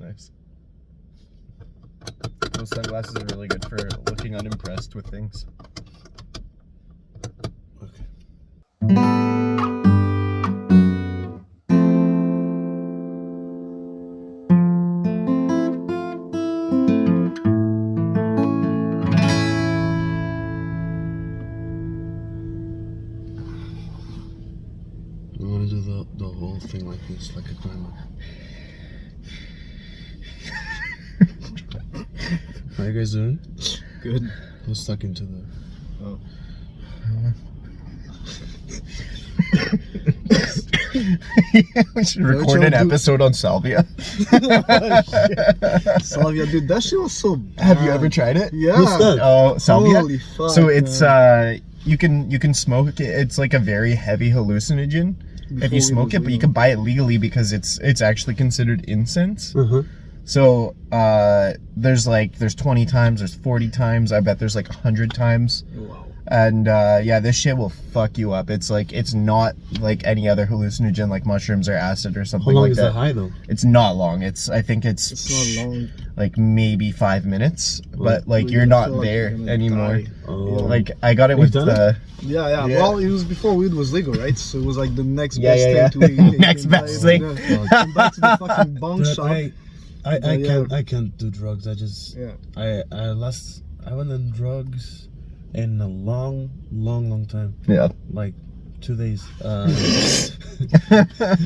nice. Those sunglasses are really good for looking unimpressed with things. Okay. I'm gonna do the whole thing like this, like a grandma. How you guys doing? Good. I was stuck into the... Oh. We should record an episode on salvia. Salvia, dude, that shit was so bad. Have you ever tried it? Yeah. What's that? Oh, salvia. Holy fuck, so it's you can smoke it. It's like a very heavy hallucinogen if you smoke it, but you can buy it legally because it's actually considered incense. Uh-huh. So there's 20 times, there's 40 times. I bet there's like 100 times. Wow. And yeah, this shit will fuck you up. It's not like any other hallucinogen like mushrooms or acid or something like that. How long is the high though? It's not long. I think It's not long. like maybe 5 minutes, but like you're not there anymore. Oh. Like I got it with the Yeah. Well, it was before weed was legal, right? So it was like the next Yeah, best yeah, thing to eat. Next best thing. Come back to the fucking bong But shop. I can't do drugs. I just I went on drugs in a long time. Yeah. Like 2 days.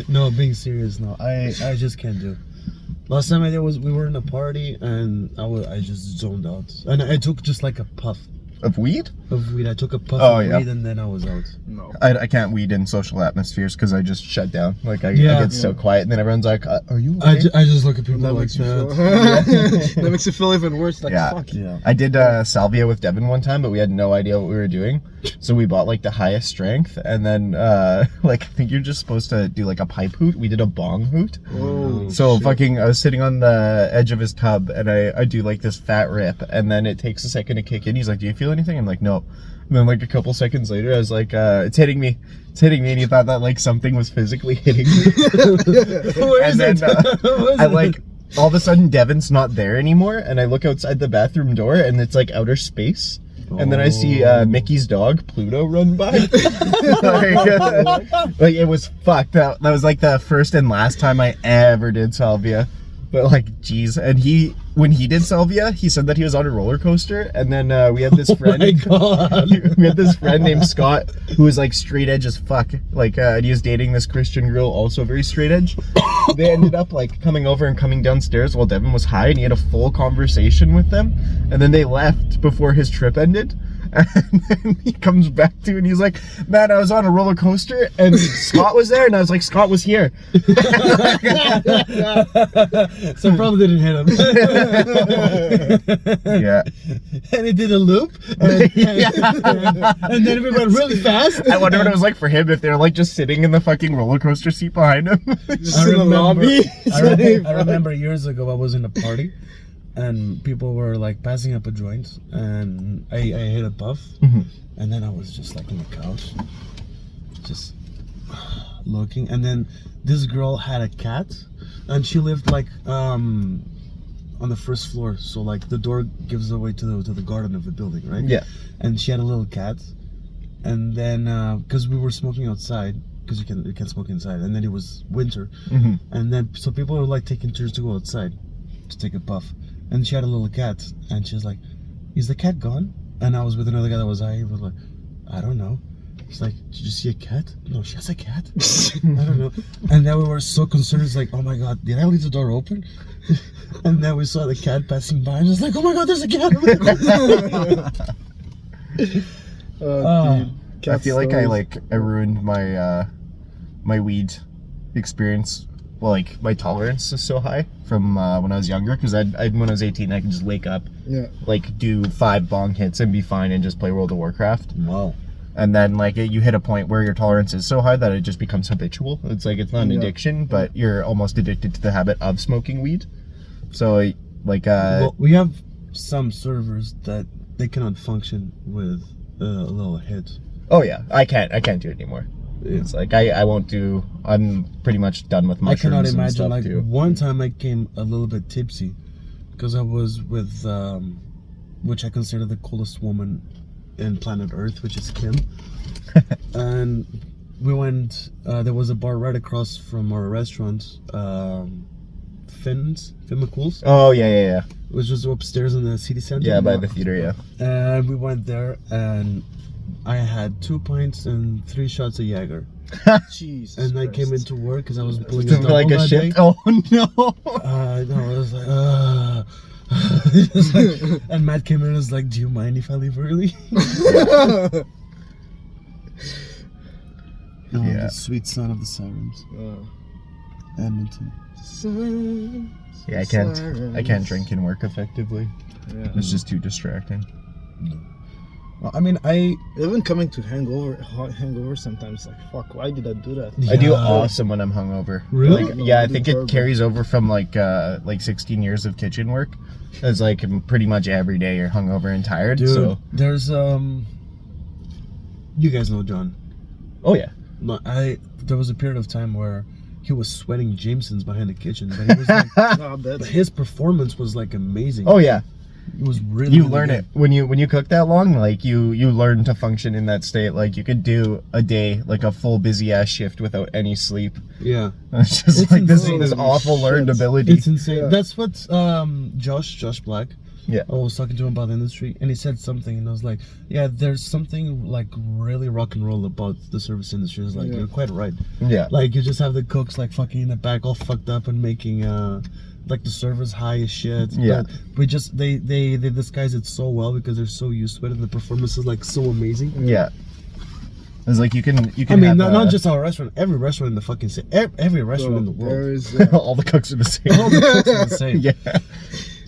No, being serious. No, I just can't do. Last time I did was we were in a party and I just zoned out and I took just like a puff Of weed? of weed. I took a puff Oh, of yeah. weed and then I was out. No. I can't weed in social atmospheres because I just shut down. Like I get so quiet, and then everyone's like, "Are you okay?" I just look at people That like makes you feel, that. that makes you feel even worse. Like, Yeah. fuck. Yeah. I did salvia with Devin one time, but we had no idea what we were doing. So we bought like the highest strength, and then like I think you're just supposed to do like a pipe hoot. We did a bong hoot. Whoa. So I was sitting on the edge of his tub, and I do like this fat rip, and then it takes a second to kick in. He's like, "Do you feel anything?" I'm like, "No." And then like a couple seconds later, I was like, "It's hitting me." And he thought that like something was physically hitting me. And then I like all of a sudden Devin's not there anymore, and I look outside the bathroom door, and it's like outer space. And then I see Mickey's dog Pluto run by. like it was fucked. That was like the first and last time I ever did salvia. But like, geez, and when he did salvia, he said that he was on a roller coaster, and then we had this friend. Oh my God. We had this friend named Scott who was like straight edge as fuck. Like, and he was dating this Christian girl, also very straight edge. They ended up like coming over and coming downstairs while Devin was high, and he had a full conversation with them. And then they left before his trip ended. And then he comes back to and he's like, "Man, I was on a roller coaster and Scott was there," and I was like, "Scott was here." So probably didn't hit him. Yeah. And it did a loop. And then it went really fast. I wonder what it was like for him if they're like just sitting in the fucking roller coaster seat behind him. Just in the lobby. I remember years ago I was in a party and people were like passing up a joint and I hit a puff and then I was just like on the couch just looking, and then this girl had a cat and she lived like on the first floor, so like the door gives away to the garden of the building, right? Yeah. And she had a little cat, and then because we were smoking outside, because you can smoke inside, and then it was winter, and then so people were like taking turns to go outside to take a puff, and she had a little cat, and she was like, "Is the cat gone?" And I was with another guy that was high. He was like, "I don't know." It's like, "Did you see a cat?" "No, she has a cat." "I don't know." And then we were so concerned. It's like, "Oh my God, did I leave the door open?" And then we saw the cat passing by, and it's like, "Oh my God, there's a cat!" Dude. I feel like I ruined my my weed experience. Well, like my tolerance is so high from when I was younger, because when I was 18 I could just wake up, like do 5 bong hits and be fine and just play World of Warcraft. Wow. And then like you hit a point where your tolerance is so high that it just becomes habitual. It's like it's not an addiction, but you're almost addicted to the habit of smoking weed. So like well, we have some servers that they cannot function with a little hit. oh yeah, I can't do it anymore. It's like I won't do. I'm pretty much done with I mushrooms. cannot and imagine. stuff Like too. one time, I came a little bit tipsy because I was with, which I consider the coolest woman in planet Earth, which is Kim, and we went. There was a bar right across from our restaurant, Finn McCool's. Oh yeah. It was just upstairs in the city center. Yeah, by the theater. Yeah. And we went there, and I had 2 pints and 3 shots of Jaeger. Jesus. And I came Christ. into work because I was pulling a To double like a that shift. day. Oh no. No, I was like, and Matt came in and was like, "Do you mind if I leave early?" Oh, Yeah. the sweet sound of the sirens, Edmonton. Yeah, I can't drink and work effectively. Yeah. It's just too distracting. Well, I mean, Even coming to hangover sometimes, like, fuck, why did I do that? I do Yeah. awesome when I'm hungover. Really? Like, yeah, I do think it terrible. carries over from like 16 years of kitchen work. It's like pretty much every day you're hungover and tired. dude, So there's you guys know John. oh yeah. There was a period of time where he was sweating Jamesons behind the kitchen, but he was like, Nah, that's his performance was like amazing. Oh yeah. It was really. You really learn good. it when you cook that long. Like you learn to function in that state. Like you could do a day like a full busy ass shift without any sleep. Yeah, It's just It's like this insane. awful Shit. learned ability. it's insane. Yeah. That's what Josh Black. Yeah. I was talking to him about the industry, and he said something, and I was like, "Yeah, there's something like really rock and roll about the service industry." It's like Yeah. you're quite right. Yeah. Like you just have the cooks like fucking in the back, all fucked up, and making like the servers high as shit. Yeah. But we just they disguise it so well because they're so used to it, and the performance is like so amazing. Yeah. It's like you can. I mean, have, not just our restaurant, every restaurant in the fucking city, every restaurant in the there world. is, all the cooks are the same. All the cooks are the same. Yeah.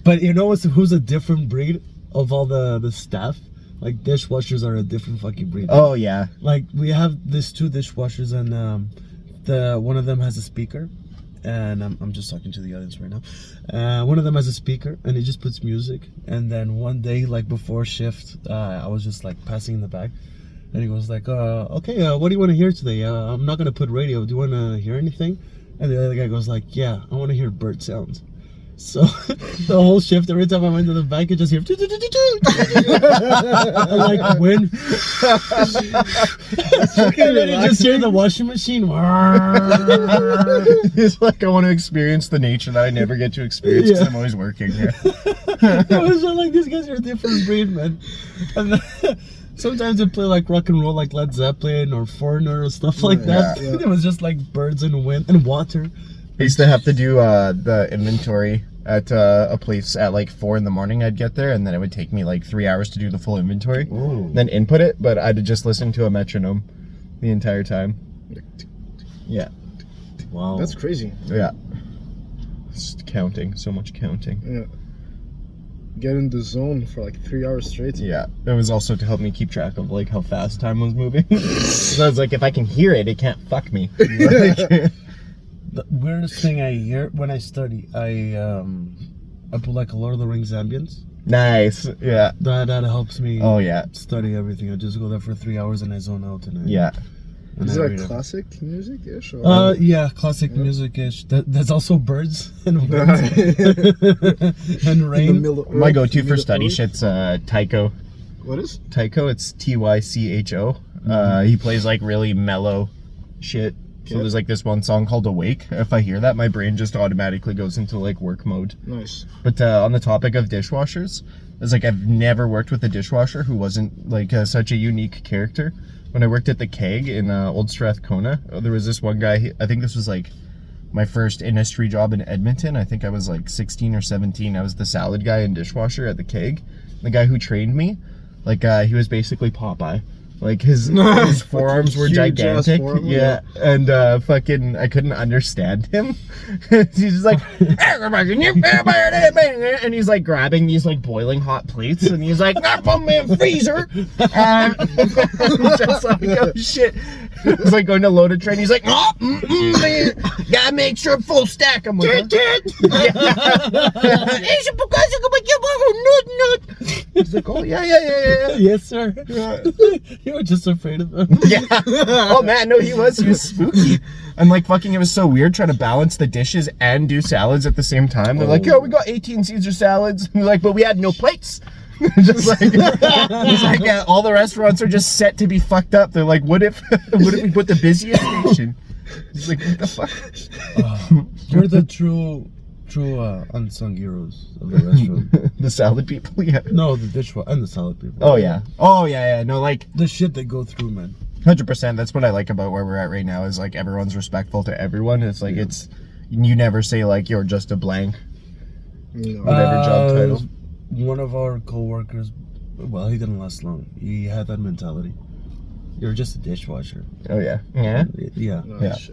But you know who's a different breed of all the staff? Like dishwashers are a different fucking breed. Oh yeah. Like we have these 2 dishwashers, and the one of them has a speaker, and I'm just talking to the audience right now. One of them has a speaker, and he just puts music. And then one day, like before shift, I was just like passing in the back, and he was like, "Okay, what do you want to hear today? I'm not gonna put radio. Do you want to hear anything?" And the other guy goes like, "Yeah, I want to hear bird sounds." So the whole shift, every time I went to the back, I just hear and like wind. And then you just hear the washing machine. It's like I want to experience the nature that I never get to experience because Yeah. I'm always working here. I was just like, these guys are a different breed, man. And then, sometimes they play like rock and roll, like Led Zeppelin or Foreigner or stuff like that. Yeah. It was just like birds and wind and water. I used to have to do the inventory at a place at like 4 in the morning. I'd get there and then it would take me like 3 hours to do the full inventory, Oh. then input it. But I'd just listen to a metronome the entire time. Yeah, Wow. that's crazy. yeah. Just counting, so much counting. Yeah. Get in the zone for like 3 hours straight. Yeah, it was also to help me keep track of like how fast time was moving. So I was like, if I can hear it, it can't fuck me. Like, The weirdest thing I hear when I study, I put like a Lord of the Rings ambience. nice. Yeah. That helps me Oh yeah. study everything. I just go there for 3 hours and I zone out and I Yeah. and Is I it read like it. classic music-ish? Or Yeah, classic music-ish. There's also birds and wind in and the rain. middle of My Earth, go-to for middle study Earth? shit's Tycho. What is? Tycho, it's Tycho. He plays like really mellow shit. So Okay. there's like this one song called Awake. If I hear that, my brain just automatically goes into like work mode. Nice. But on the topic of dishwashers, it's like I've never worked with a dishwasher who wasn't like such a unique character. When I worked at the Keg in Old Strathcona, there was this one guy, I think this was like my first industry job in Edmonton. I think I was like 16 or 17. I was the salad guy and dishwasher at the Keg. The guy who trained me, like he was basically Popeye. Like his forearms were Huge ass gigantic. forearm, Yeah. And fucking I couldn't understand him. He's just like and he's like grabbing these like boiling hot plates and he's like, "Not from my freezer." Just like, oh shit. It's like going to load a train. He's like, "Oh, man. Gotta make sure full stack." I'm like, He's like, "Oh Well, yeah. Yes, sir. Yeah. You were just afraid of him. Yeah. Oh man, no, he was spooky. And like fucking, it was so weird trying to balance the dishes and do salads at the same time. They're like, yo, we got 18 Caesar salads. And we're like, but we had no plates. Just like yeah, all the restaurants are just set to be fucked up. They're like, what if we put the busiest station? It's like, what the fuck? You're the true unsung heroes of the restaurant. The salad people, yeah. No, the dishwasher and the salad people. Oh yeah. No, like the shit they go through, man. 100%. That's what I like about where we're at right now. Is like everyone's respectful to everyone. It's like it's you never say like you're just a blank. Whatever job title. One of our co-workers, well, he didn't last long. He had that mentality. You're just a dishwasher. Oh yeah. Yeah. Yeah.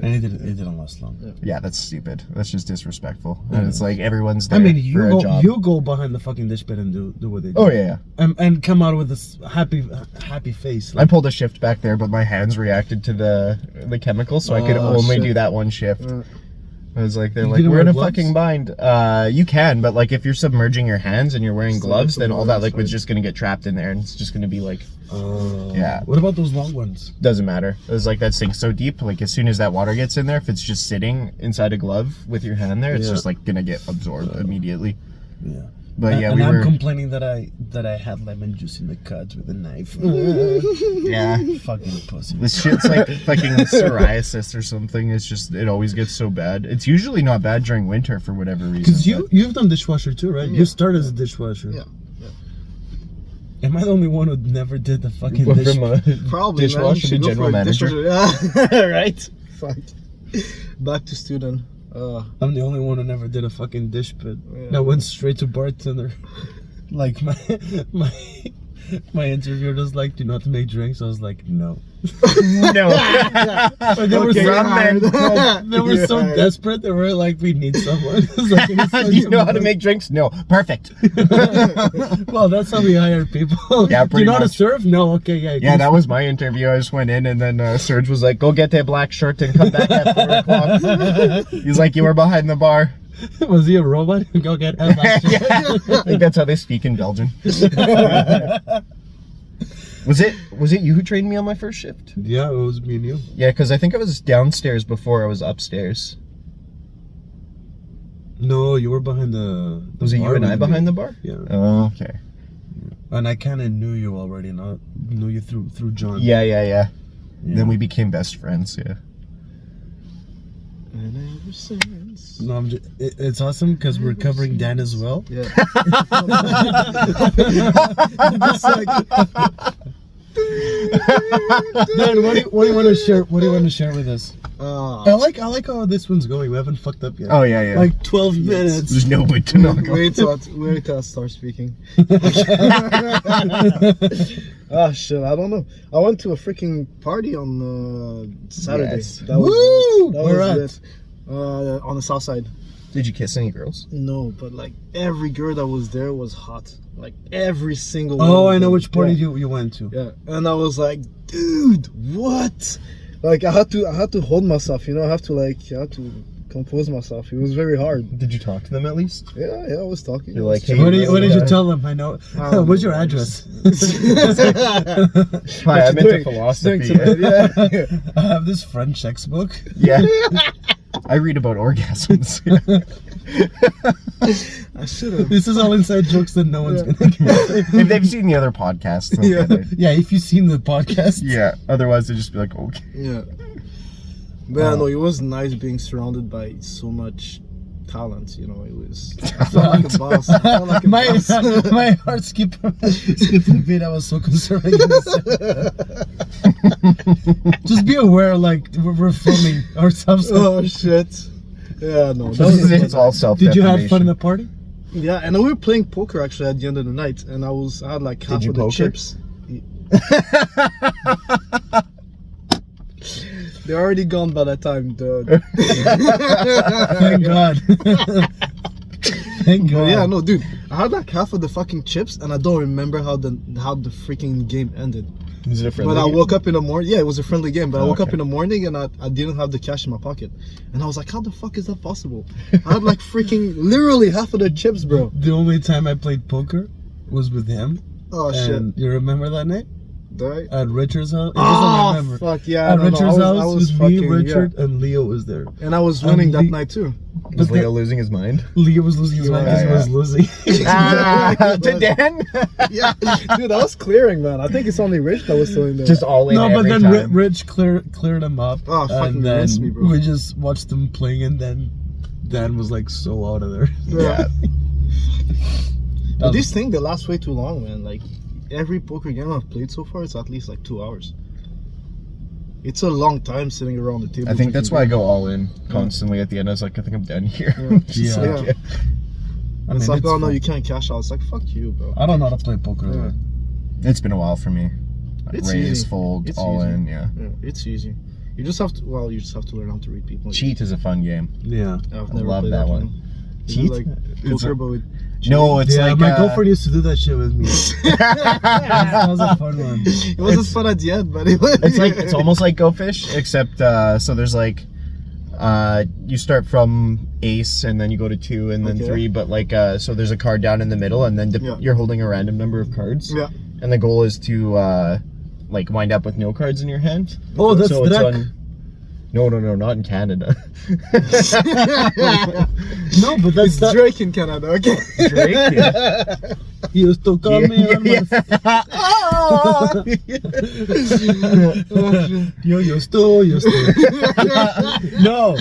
And it didn't last long. Yeah, that's stupid. That's just disrespectful. And it's like everyone's there I mean, for a job. you go behind the fucking dish pit and do what they do. Oh yeah. And come out with this happy face. I pulled a shift back there, but my hands reacted to the chemical, so I could only do that one shift. I was like, they're like, we're in a fucking bind. You can, but like if you're submerging your hands and you're wearing gloves, then all that liquid's just gonna get trapped in there, and it's just gonna be like, yeah. What about those long ones? Doesn't matter. It was like that sinks so deep. Like as soon as that water gets in there, if it's just sitting inside a glove with your hand there, it's just like gonna get absorbed immediately. Yeah. But yeah, and I'm complaining that I had lemon juice in the cuts with a knife. Yeah. Fucking pussy. This shit's like fucking psoriasis or something. It's just, it always gets so bad. It's usually not bad during winter for whatever reason. Because you've done dishwasher too, right? You started as a dishwasher. Yeah. Am I the only one who never did the fucking Probably, dishwasher to general manager? Right? Fuck. Back to student. I'm the only one who never did a fucking dish pit. I went straight to bartender. Like my interviewer was like, "Do you know how to make drinks?" I was like, "No." No. But they were so desperate. They were like, "We need someone." Like, do you know how to make drinks? No. Perfect. Well, that's how we hire people. Yeah, do you know how to serve? No. Okay, yeah. Yeah, that was my interview. I just went in, and then Serge was like, "Go get that black shirt and come back at 4:00." He's like, "You were behind the bar." Was he a robot? Go get a black shirt. Yeah. I think that's how they speak in Belgium. Was it you who trained me on my first shift? Yeah, it was me and you. Yeah, because I think I was downstairs before I was upstairs. No, you were behind the Was it you and I behind the bar? Yeah. Oh, okay. And I kind of knew you already, not knew you through John. Yeah. Then we became best friends, yeah. And ever since. No, it's awesome because we're covering Dan as well. Yeah. Dan, what do you want to share? What do you want to share with us? I like how this one's going. We haven't fucked up yet. Oh yeah. Like 12 minutes. There's no way to knock off. Wait till I start speaking. Oh shit, I don't know. I went to a freaking party on Saturday. Yes. That was Woo! that Where was lit. On the south side. Did you kiss any girls? No, but like every girl that was there was hot. Like every single one. Oh, I know which party you went to. Yeah, and I was like, dude, what? Like I had to hold myself, you know. I had to compose myself. It was very hard. Did you talk to them at least? Yeah, I was talking. You're like, hey, What did you tell them? I know. What's your address? Hi, I'm into philosophy. Yeah. I have this French textbook. Yeah. I read about orgasms. I should have. This is all inside jokes that no one's gonna get. If they've seen the other podcasts, they'll get it. Yeah, if you've seen the podcast. Yeah. Otherwise, they'd just be like, okay. Yeah. But yeah, no, it was nice being surrounded by so much talent. You know, it was. I felt like a boss. I felt like a boss. My heart skipped a beat. I was so conservative. Just be aware, like we're filming ourselves. Oh shit! Yeah, no. It's all self-defamation. Did you have fun in the party? Yeah, and we were playing poker actually at the end of the night, and I had like half of the chips. They're already gone by that time, dude. Thank God. Thank God. Yeah, no, dude. I had like half of the fucking chips, and I don't remember how the freaking game ended. Was it a friendly But I game? woke up in the morning. Yeah, it was a friendly game. But I woke up okay. in the morning and I didn't have the cash in my pocket, and I was like, how the fuck is that possible? I had like freaking literally half of the chips, bro. The only time I played poker was with him, Oh And shit! you remember that night? Right? At Richard's house? I Oh remember. fuck yeah! At no, no, Richard's I house was was me, fucking, Richard, and Leo was there. yeah. And I was winning that Le- night too. Was But Leo losing his mind? Leo was losing his mind because he Yeah. was losing. To Dan? Yeah, dude, I was clearing, man. I think it's only Rich that was still in there. Just all in No, but every then time. Rich cleared him up. Oh, fucking and then rinsed me, bro. we just watched them playing, and then Dan was like so out of there. Yeah. But this thing, they last way too long, man. Like every poker game I've played so far, it's at least like 2 hours. It's a long time sitting around the table. I think that's why I drinking go all in constantly at the end. I was like, I think I'm done here. beer. Yeah. Yeah. I It's mean, like, oh no, fun. you can't cash out. It's like, fuck you, bro. I don't know how to play poker. Yeah. though. It's been a while for me. It's Raise, easy. fold, It's all easy. in, yeah. Yeah, it's easy. You just have to. Well, you just have to learn how to read people. Cheat is a fun game. Yeah. I've I never love played that one. Is Cheat? it like It's poker, a- but with No, it's yeah, like my girlfriend used to do that shit with me. That was a fun one. It wasn't fun at the end, but it was. it's like it's almost like Go Fish, except so there's like you start from ace and then you go to 2 and then Okay. 3, but like so there's a card down in the middle and then Yeah. you're holding a random number of cards. Yeah. And the goal is to like wind up with no cards in your hand. Oh, that's so it's Drake. No, not in Canada. No, but that's It's that. Drake in Canada, okay? Drake, yeah. He used to call me on my... You used to. No,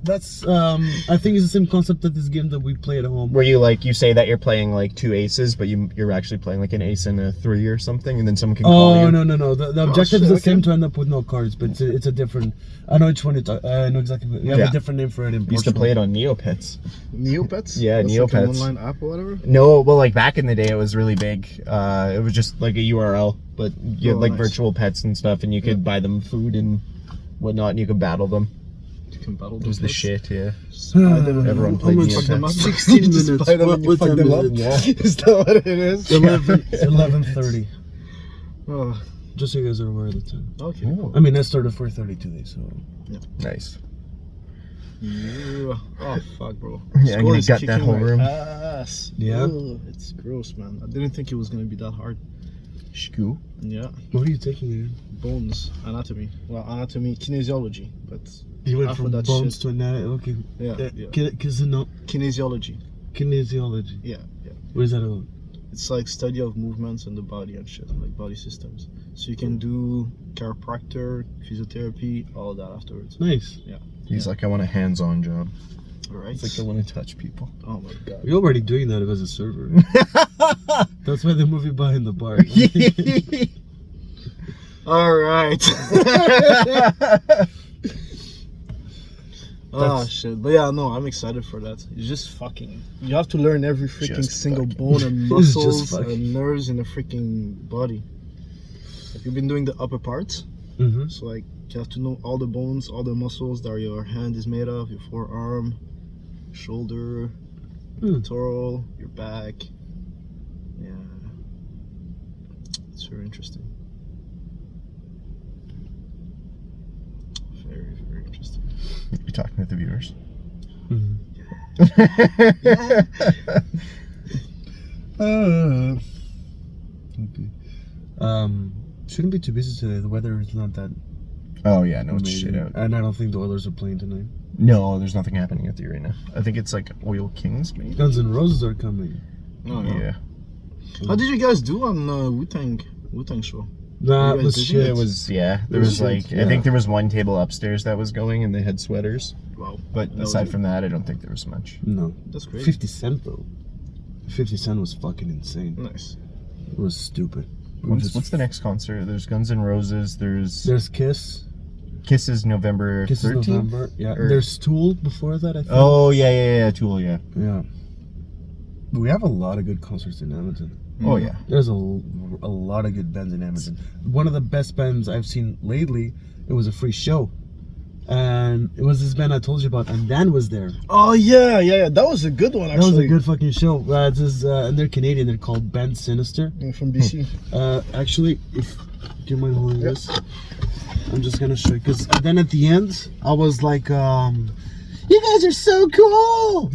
that's I think it's the same concept that this game that we play at home. Where you say that you're playing like 2 aces, but you're actually playing like an ace and a 3 or something, and then someone can call you. Oh no! The objective is shit, the same okay. to end up with no cards, but it's a different. I know which one it's. I know exactly. We have Yeah. a different name for it in Used to Portugal. play it on Neopets. Neopets? Yeah, That's Neopets. Like an online app or whatever? No, well, like back in the day, it was really big. It was just like a URL, but you had Oh, like nice. virtual pets and stuff, and you could buy them food and whatnot, and you could battle them. You can battle It was the shit, yeah. Everyone played Almost fuck them up. Neopets. 16 minutes. minutes. Buy them and you What fuck time them is up. it? Yeah. Is that what it is? 11:30. Oh, Just so you guys are aware of the time. okay. Ooh, I mean, I started 4:30 today, so. nice. Yeah. Oh fuck, bro. Yeah, I'm Score gonna is gut that kicking whole my room. Ass. Yeah? Ugh, it's gross, man. I didn't think it was gonna be that hard. Shkoo. Yeah. What are you taking again? Bones, anatomy. Well, anatomy, kinesiology, but You went half of from that bones shit. to anatomy. Okay. Yeah, yeah. Kinesiology. Kinesiology. Yeah, yeah. What is that about? It's like study of movements in the body and shit, like body systems. So you can do chiropractor, physiotherapy, all that afterwards. Nice. He's like, I want a hands-on job. Alright. It's like I want to touch people. Oh my god. You're already doing that as a server. That's why the movie Behind the Bar. Alright. Oh shit. But yeah, no, I'm excited for that. It's just fucking. You have to learn every freaking Just single fucking. bone and It's just muscles fucking. and nerves in the freaking body. Like you've been doing the upper parts, Mm-hmm. so like you have to know all the bones, all the muscles that your hand is made of, your forearm, shoulder, pectoral, your back. Yeah. It's very interesting. Very, very interesting. You talking with the viewers? Okay. Shouldn't be too busy today. The weather is not that Oh yeah, no, it's amazing. shit out. And I don't think the Oilers are playing tonight. No, there's nothing happening at the arena. I think it's like Oil Kings, maybe. Guns N' Roses are coming. Oh, yeah. Yeah. How did you guys do on Wu-Tang show? That You guys was did shit. It was there It was was like shit, I think yeah. there was one table upstairs that was going and they had sweaters. Wow. But That aside was- from that, I don't think there was much. No. That's great. 50 Cent though. 50 Cent was fucking insane. Nice. It was stupid. It was What's the next concert? There's Guns N' Roses. There's Kiss. Kiss is November Kiss is 13th. November. Yeah. Or- There's Tool before that, I think. Oh yeah, Tool, yeah. Yeah. We have a lot of good concerts in Edmonton. Oh yeah. There's a lot of good bands in Edmonton. One of the best bands I've seen lately, it was a free show. And it was this band I told you about, and Dan was there. Oh yeah. That was a good one That was actually. a good fucking show. And they're Canadian. They're called Band Sinister. Yeah, from BC. Actually, if do you mind holding this? I'm just gonna show you. Because then at the end, I was like, you guys are so cool.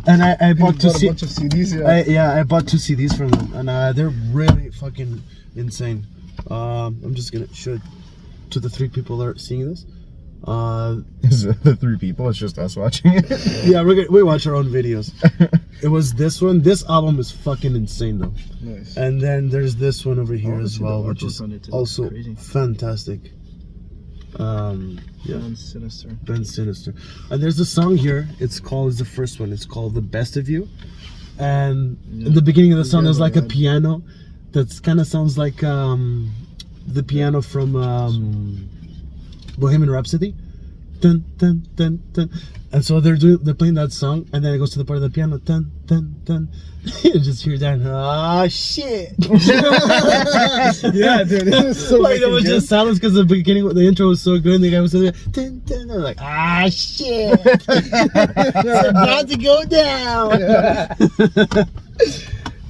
And I bought two Bought a bunch of CDs. Yeah. I bought 2 CDs from them, and they're really fucking insane. I'm just gonna show it to the 3 people that are seeing this. Is it the 3 people? It's just us watching it. Yeah, we watch our own videos. It was this one. This album is fucking insane though. Nice. And then there's this one over here I as see well, the which artwork is on it, too. also Crazy. fantastic. Yeah, And Sinister. Ben Sinister. And there's a song here. It's the first one. It's called "The Best of You." And in the beginning of the song, there's like a piano that kind of sounds like the piano from Bohemian Rhapsody. Dun dun dun dun. And so they're playing that song, and then it goes to the part of the piano. Dun dun dun. You just hear that. Ah, shit. Yeah, dude. It was so Like there was good. just silence because the beginning, the intro was so good. And the guy was saying, dun, dun, they're like, ah, shit. It's about to go down.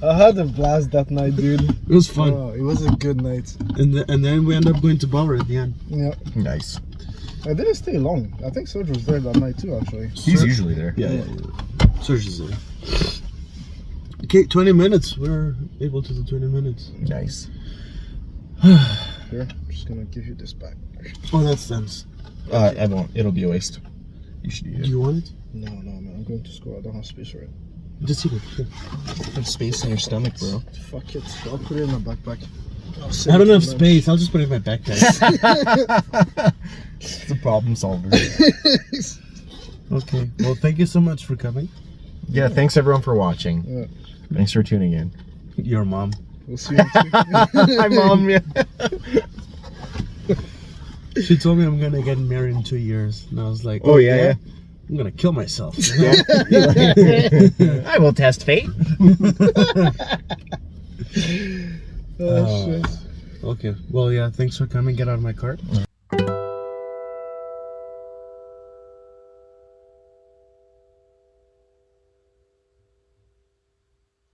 I had a blast that night, dude. It was fun. Oh, it was a good night. And then we ended up going to Bauer at the end. Yeah. Nice. I didn't stay long. I think Serge was there that night too, actually. He's usually there. Yeah. Serge is there. Okay, 20 minutes. We're able to do 20 minutes. Nice. Here, I'm just gonna give you this back. Oh, that's sense. I won't. It'll be a waste. You should eat Do it. you want it? No, man. I'm going to school. I don't have space for it. Just eat it. Here. Put space in your stomach, bro. Fuck it. I'll put it in my backpack. I don't have space. I'll just put it in my backpack. It's a problem solver. Okay. Well, thank you so much for coming. Yeah, thanks everyone for watching. Yeah. Thanks for tuning in. Your mom. We'll see you next week. Hi, Mom. Yeah. She told me I'm gonna get married in 2 years, and I was like, Oh, yeah. I'm gonna kill myself. I will test fate. Oh, shit. Okay. Well, yeah. Thanks for coming. Get out of my car.